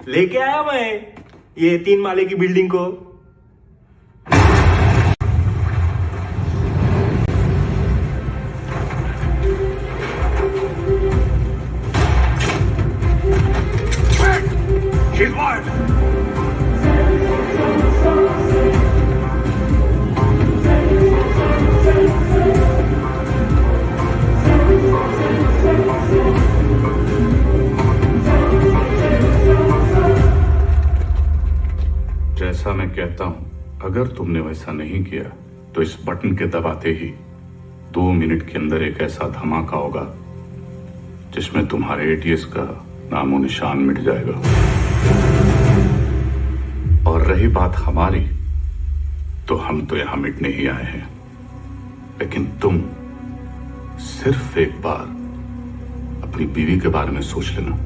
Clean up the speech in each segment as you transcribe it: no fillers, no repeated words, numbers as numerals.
लेके आया मैं ये 3 माले की बिल्डिंग को। जैसा मैं कहता हूं, अगर तुमने वैसा नहीं किया तो इस बटन के दबाते ही 2 मिनट के अंदर एक ऐसा धमाका होगा जिसमें तुम्हारे एटीएस का नामो निशान मिट जाएगा। और रही बात हमारी, तो हम तो यहां मिटने ही आए हैं, लेकिन तुम सिर्फ एक बार अपनी बीवी के बारे में सोच लेना।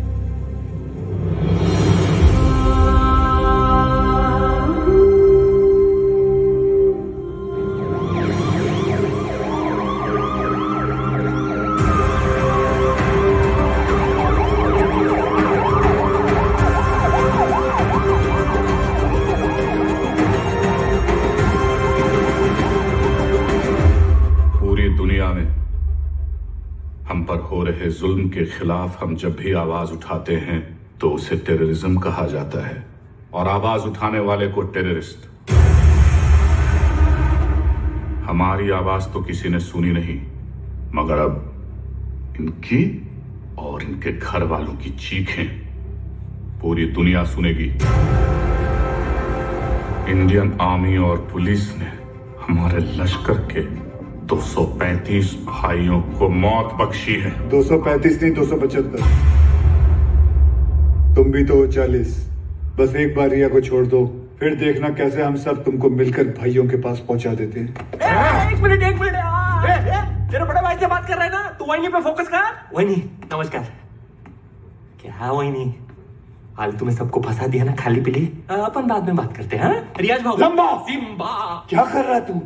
हम पर हो रहे जुल्म के खिलाफ हम जब भी आवाज उठाते हैं तो उसे टेररिज्म कहा जाता है, और आवाज उठाने वाले को टेररिस्ट। हमारी आवाज तो किसी ने सुनी नहीं, मगर अब इनकी और इनके घर वालों की चीखें पूरी दुनिया सुनेगी। इंडियन आर्मी और पुलिस ने हमारे लश्कर के 235 भाइयों को मौत बख्शी है। 235 नहीं, 275। तुम भी तो हो 40। बस एक बार रिया को छोड़ दो, फिर देखना कैसे हम सब तुमको मिलकर भाइयों के पास पहुंचा देते हैं। एक मिनट तेरे बड़े भाई से बात कर रहा है ना, तू वही पे फोकस कर। वही नमस्कार। क्या वही फालतू में सबको फंसा दिया ना, खाली पीली। अपन बाद में बात करते हैं। रियाज भाऊ, लंबा सिम्बा, क्या कर रहा है तू?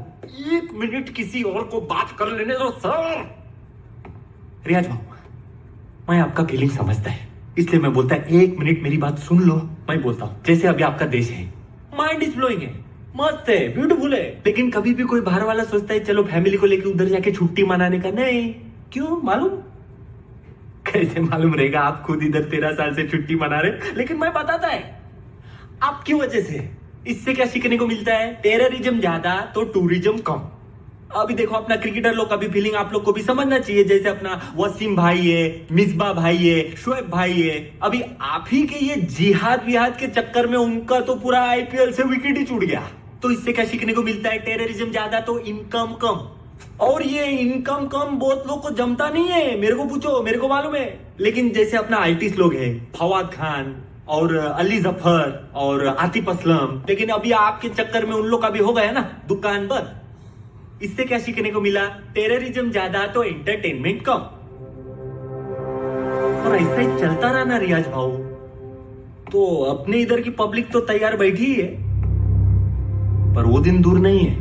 1 मिनट किसी और को बात कर लेने दो सर। रियाज भाऊ, मैं आपका फीलिंग समझता है, इसलिए मैं बोलता है 1 मिनट मेरी बात सुन लो। मैं बोलता हूँ जैसे अभी आपका देश है, माइंड इज ब्लोइंग है, मस्त है, ब्यूटीफुल है, लेकिन कभी भी कोई बाहर वाला सोचता है चलो फैमिली को लेकर उधर जाके छुट्टी मनाने का। नहीं, क्यों मालूम? कैसे मालूम रहेगा? आप खुद इधर 13 साल से छुट्टी मना रहे, लेकिन मैं बताता है आपकी वजह से। इससे क्या सीखने को मिलता है? टेररिज्म ज्यादा तो टूरिज्म कम। अभी देखो अपना क्रिकेटर लोग का भी फीलिंग आप लोग को भी समझना चाहिए, जैसे अपना वसीम भाई है, मिसबा भाई है, शोएब भाई है। अभी आप ही के ये जिहाद विहाद के चक्कर में उनका तो पूरा आईपीएल से विकेट ही छूट गया। तो इससे क्या सीखने को मिलता है? टेररिज्म ज्यादा तो इनकम कम। और ये इनकम कम बहुत लोग को जमता नहीं है, मेरे को पूछो, मेरे को मालूम है। लेकिन जैसे अपना आर्टिस्ट लोग हैं, फवाद खान और अली जफर और आतिफ असलम, लेकिन अभी आपके चक्कर में उन लोग का भी हो गया ना दुकान बंद। इससे क्या सीखने को मिला? टेररिज्म ज्यादा तो एंटरटेनमेंट कम। और ऐसा ही चलता रहा ना रियाज भाऊ, तो अपने इधर की पब्लिक तो तैयार बैठी ही है। पर वो दिन दूर नहीं है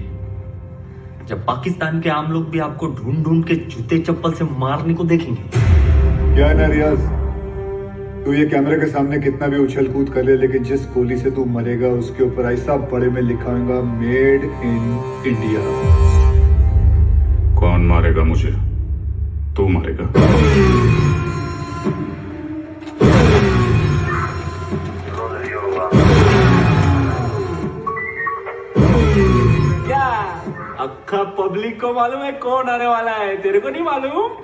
जब पाकिस्तान के आम लोग भी आपको ढूंढ ढूंढ के जूते चप्पल से मारने को देखेंगे। क्या है ना रियाज, तू ये कैमरे के सामने कितना भी उछल कूद कर ले, लेकिन जिस गोली से तू मरेगा उसके ऊपर ऐसा बड़े में लिखाऊंगा, मेड इन इंडिया। कौन मारेगा मुझे? तू मारेगा। क्या अक्खा पब्लिक को मालूम है कौन आने वाला है? तेरे को नहीं मालूम?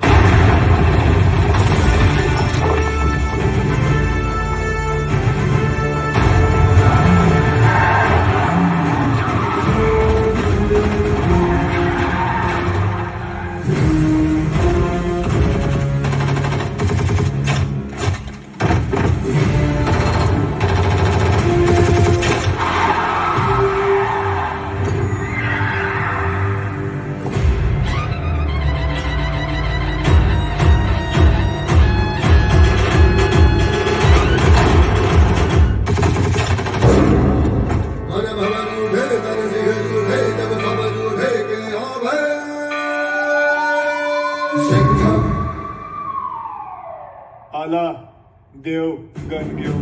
आला देव गन घेऊ।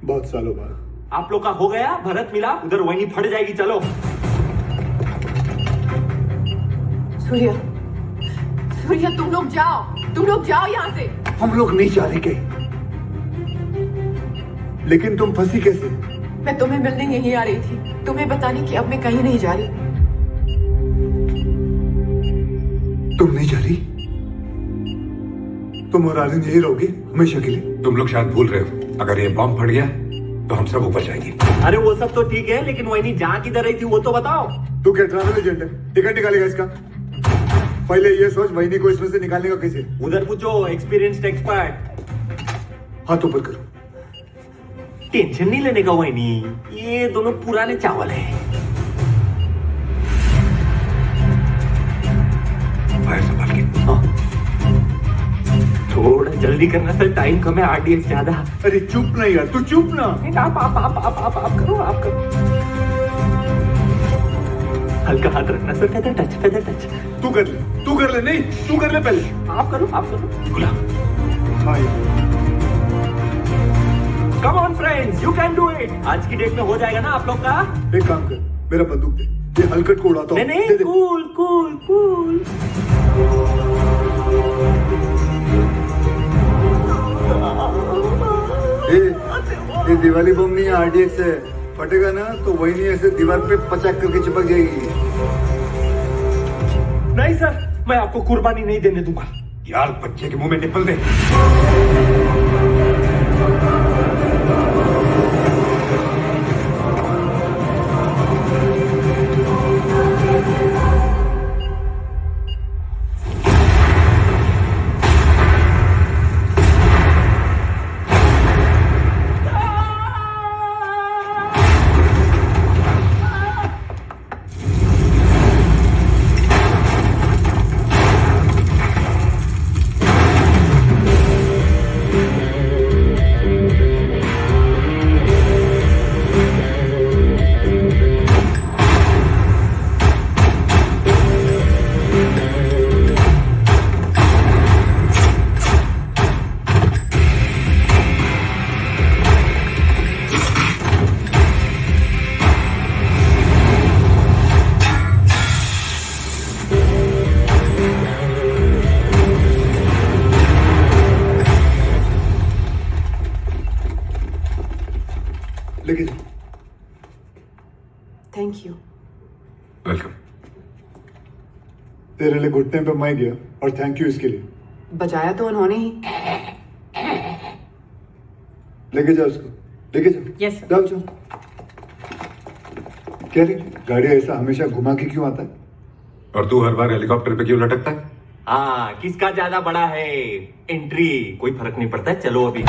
बहुत सालों बाद आप लोग का हो गया, भरत मिला, उधर वही फट जाएगी। चलो सूर्या, सूर्या तुम लोग जाओ यहाँ से। हम लोग नहीं जा रहे के, लेकिन तुम फंसी कैसे? मैं तुम्हें मिलने यहीं आ रही थी, तुम्हें बताने कि अब मैं कहीं नहीं जा रही। तुम नहीं जा रही? तुम और आलिन यही रहोगे हमेशा के लिए? तुम लोग शायद भूल रहे हो, अगर ये बॉम्ब फट गया तो हम सब ऊपर जाएंगे। अरे वो सब तो ठीक है, लेकिन वही जहाँ किधर रही थी वो तो बताओ। तू क्या ट्रैवल एजेंट है? टिकट निकालेगा इसका? पहले ये सोच वहीनी को इसमें से निकालने का कैसे। उधर पूछो एक्सपीरियंस्ड एक्सपर्ट। हाथ ऊपर करो। टेंशन नहीं लेने का वही, ये दोनों पुराने चावल है। फायर संभाल के। हाँ। थोड़ा जल्दी करना सर, टाइम कम है, आरडीएक्स ज्यादा। अरे चुप ना यार, तू चुप ना। आप करो, आप करो। हल्का हाथ रखना सर, फेदर टच। तू कर ले, नहीं तू कर ले पहले। आप करो। गुलाम, हाँ come on friends, you can do it. आज की डेट में हो जाएगा ना आप लोग का। एक काम कर, मेरा बंदूक दे, ये हलकट को उड़ाता हूँ। नहीं दे दे। Cool cool cool. ये दिवाली बम नहीं है, RDX है। फटेगा ना तो वही नहीं, ऐसे दीवार पे पचाक करके चिपक जाएगी। नहीं सर, मैं आपको कुर्बानी नहीं देने दूंगा। यार बच्चे के मुंह में निपल दे। लेके जाओ। Thank you. वेलकम। तेरे लिए घुटने पे मैं गया और थैंक यू इसके लिए। बजाया तो उन्होंने ही। लेके जाओ उसको, लेके जाओ। Yes, sir. जाओ जाओ। क्या रे, गाड़ी ऐसा हमेशा घुमा के क्यों आता है? और तू हर बार हेलीकॉप्टर पे क्यों लटकता है? हाँ, किसका ज्यादा बड़ा है एंट्री, कोई फर्क नहीं पड़ता है। चलो अभी।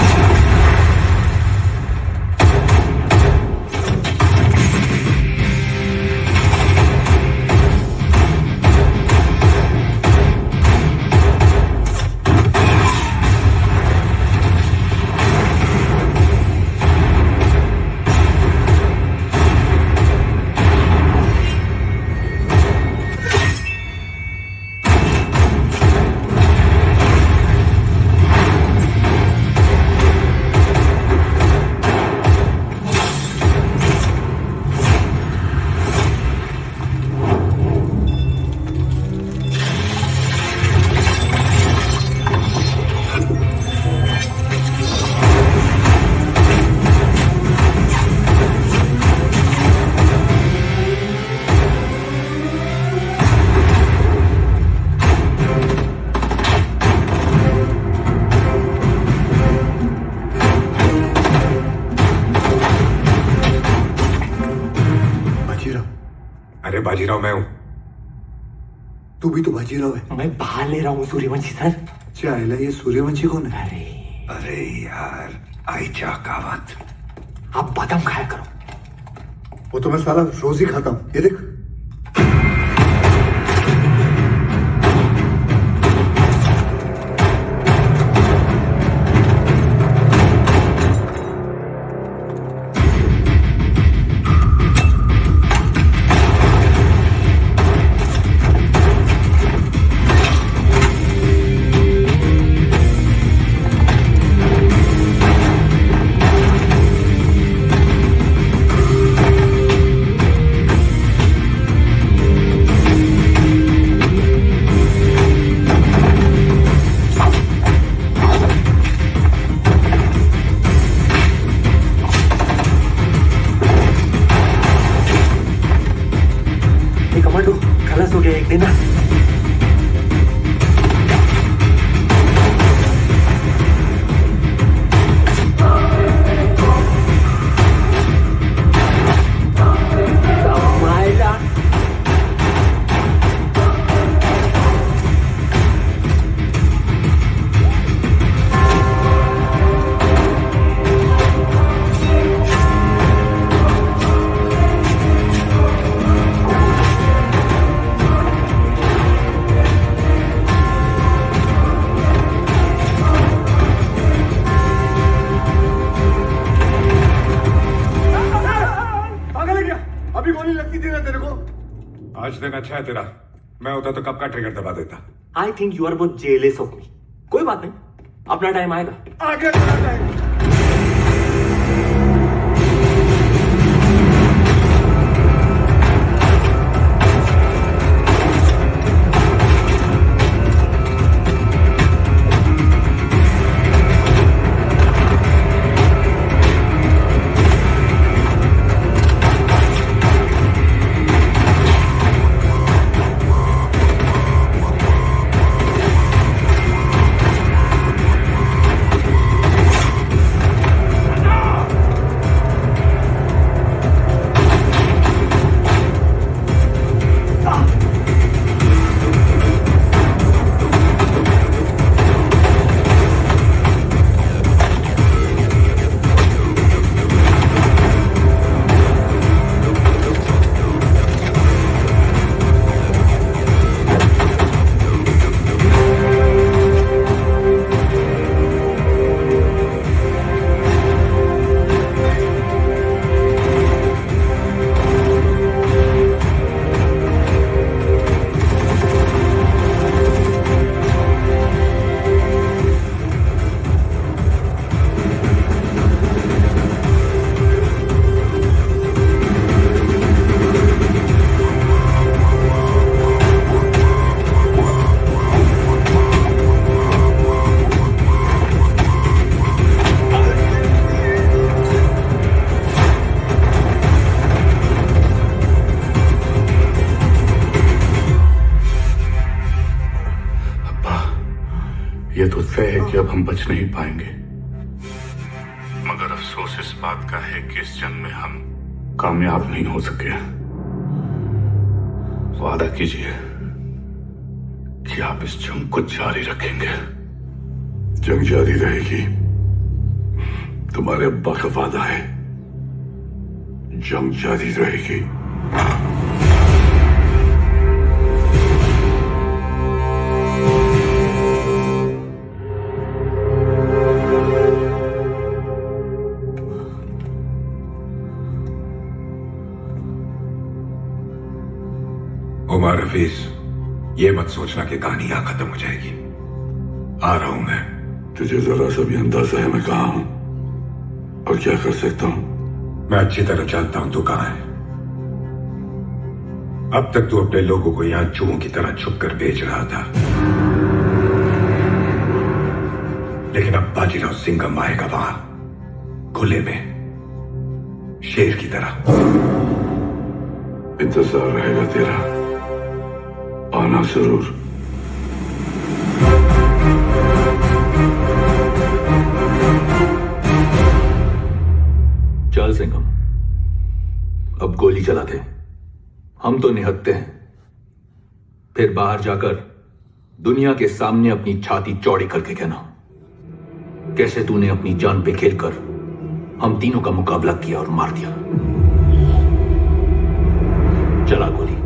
अरे बाजीराव मैं हूं। तू भी तो बाजीराव है। मैं बाहर ले रहा हूँ सूर्यवंशी सर। चाइला, ये सूर्यवंशी कौन है? अरे अरे यार आईचा कावत। आप बादाम खाया करो। वो तो मैं साला रोज ही खाता हूँ, ये देख। कमांडो खलास हो गया एक दिन। अभी गोली लगती थी ना तेरे को। आज दिन अच्छा है तेरा, मैं होता तो कब का ट्रिगर दबा देता। I think you are both jealous of me. कोई बात नहीं, अपना टाइम आएगा। आ गया तेरा टाइम। ये तो तय है कि अब हम बच नहीं पाएंगे, मगर अफसोस इस बात का है कि इस जंग में हम कामयाब नहीं हो सके। वादा कीजिए कि आप इस जंग को जारी रखेंगे। जंग जारी रहेगी, तुम्हारे अब्बा का वादा है। जंग जारी रहेगी। उमर हफीज, ये मत सोचना कि कहानी यहां खत्म हो जाएगी। आ रहा हूं मैं। तुझे जरा सा भी अंदाजा है मैं कहां हूं और क्या कर सकता हूं? मैं अच्छी तरह जानता हूं तू कहां है। अब तक तू अपने लोगों को यहां चूहों की तरह छुप कर बेच रहा था, लेकिन अब बाजीराव सिंघम आएगा वहां खुले में, शेर की तरह। इंतजार रहेगा तेरा, आना जरूर। चल सिंघम, अब गोली चला दे। हम तो निहत्ते हैं, फिर बाहर जाकर दुनिया के सामने अपनी छाती चौड़ी करके कहना कैसे तूने अपनी जान पे खेलकर हम तीनों का मुकाबला किया और मार दिया। चला गोली।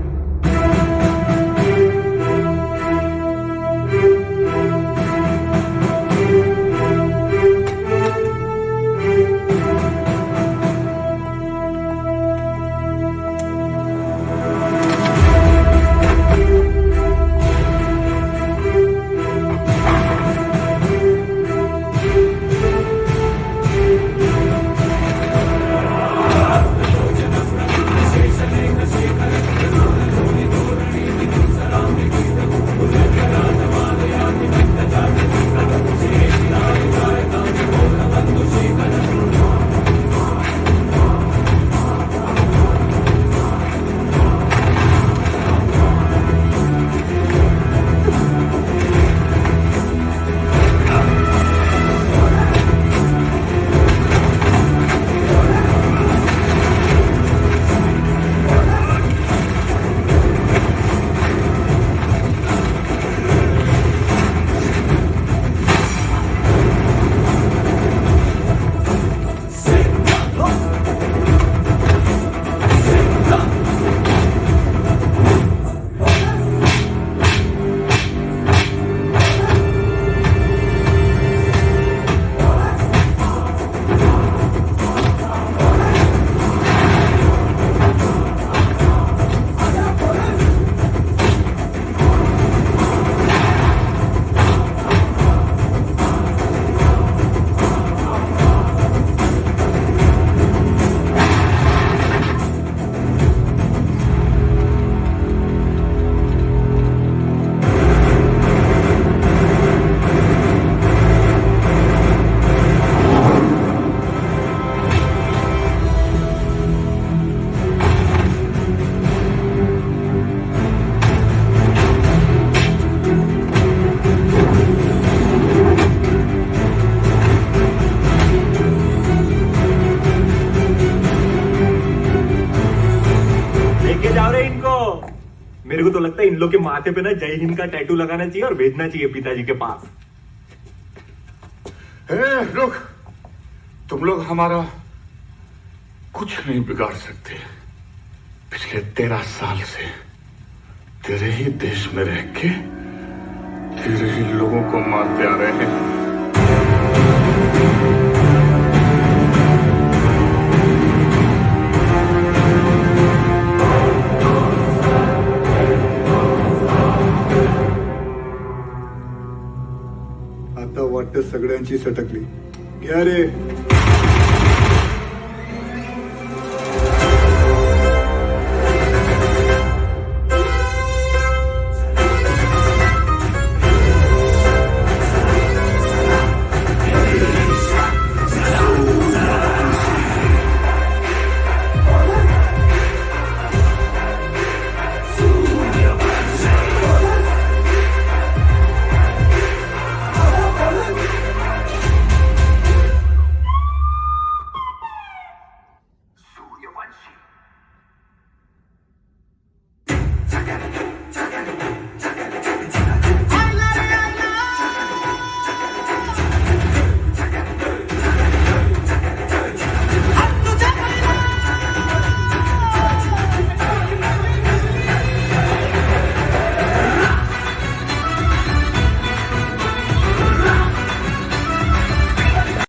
मेरे को तो लगता है इन लोग के माथे पे ना जय हिंद का टैटू लगाना चाहिए और भेजना चाहिए पिताजी के पास। रुक, तुम लोग हमारा कुछ नहीं बिगाड़ सकते। पिछले 13 साल से तेरे ही देश में रह के तेरे ही लोगों को मारते आ रहे हैं। आता वाटतं सगळ्यांची सटकली. घ्या रे